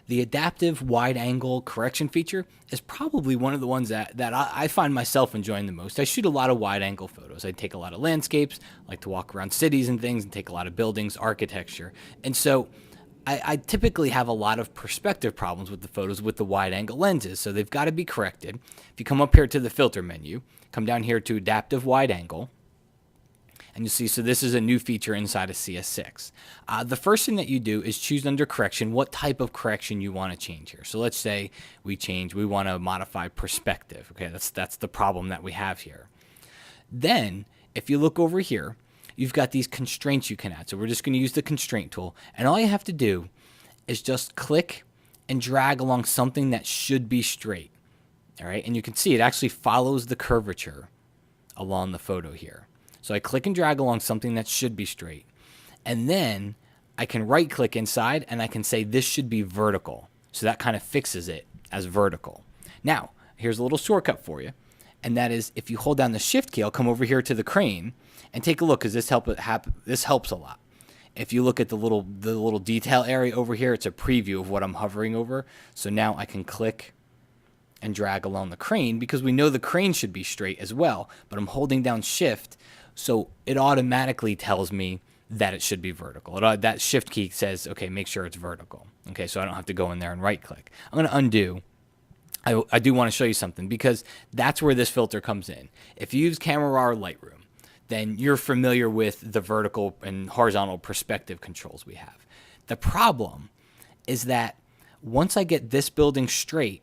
The adaptive wide angle correction feature is probably one of the ones that I find myself enjoying the most. I shoot a lot of wide angle photos. I take a lot of landscapes, I like to walk around cities and things, and take a lot of buildings, architecture. And so I typically have a lot of perspective problems with the photos with the wide angle lenses, so they've got to be corrected. If you come up here to the filter menu, come down here to adaptive wide angle, and you see, so this is a new feature inside of CS6. The first thing that you do is choose under correction what type of correction you want to change here. So let's say we want to modify perspective. Okay, that's the problem that we have here. Then, if you look over here, you've got these constraints you can add. So we're just going to use the constraint tool. And all you have to do is just click and drag along something that should be straight. All right, and you can see it actually follows the curvature along the photo here. So I click and drag along something that should be straight. And then I can right click inside and I can say this should be vertical. So that kind of fixes it as vertical. Now, here's a little shortcut for you. And that is if you hold down the shift key, I'll come over here to the crane and take a look because this helps a lot. If you look at the little detail area over here, it's a preview of what I'm hovering over. So now I can click and drag along the crane because we know the crane should be straight as well, but I'm holding down shift, so it automatically tells me that it should be vertical. That shift key says, okay, make sure it's vertical. Okay, so I don't have to go in there and right click. I'm going to undo. I do want to show you something because that's where this filter comes in. If you use Camera Raw or Lightroom, then you're familiar with the vertical and horizontal perspective controls we have. The problem is that once I get this building straight,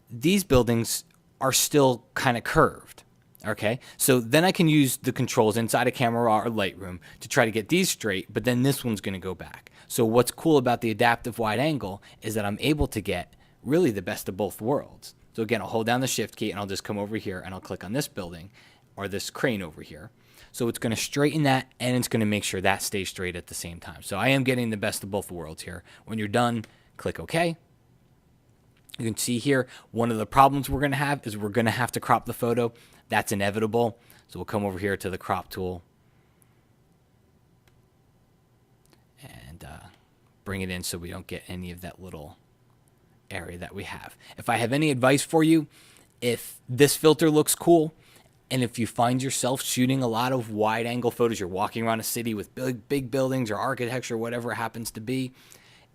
these buildings are still kind of curved. Okay, so then I can use the controls inside of Camera Raw or Lightroom to try to get these straight, but then this one's going to go back. So what's cool about the adaptive wide angle is that I'm able to get really the best of both worlds. So again, I'll hold down the shift key and I'll just come over here and I'll click on this building or this crane over here. So it's going to straighten that and it's going to make sure that stays straight at the same time. So I am getting the best of both worlds here. When you're done, click OK. You can see here, one of the problems we're going to have is we're going to have to crop the photo. That's inevitable. So we'll come over here to the crop tool and bring it in so we don't get any of that little area that we have. If I have any advice for you, if this filter looks cool, and if you find yourself shooting a lot of wide angle photos, you're walking around a city with big buildings or architecture, whatever it happens to be,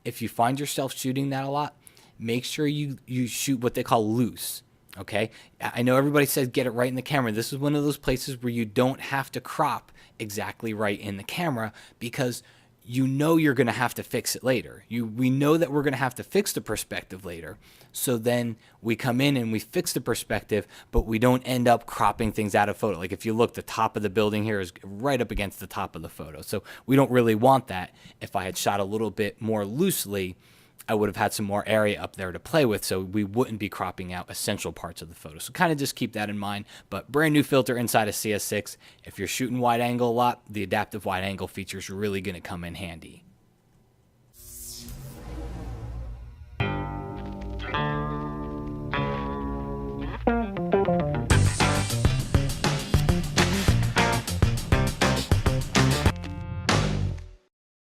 if you find yourself shooting that a lot, make sure you shoot what they call loose. Okay, I know everybody says get it right in the camera. This is one of those places where you don't have to crop exactly right in the camera because you know you're going to have to fix it later. We know that we're going to have to fix the perspective later. So then we come in and we fix the perspective, but we don't end up cropping things out of photo. Like if you look, the top of the building here is right up against the top of the photo. So we don't really want that. If I had shot a little bit more loosely, I would have had some more area up there to play with, so we wouldn't be cropping out essential parts of the photo. So kind of just keep that in mind. But brand new filter inside of CS6. If you're shooting wide angle a lot, the adaptive wide angle feature is really going to come in handy.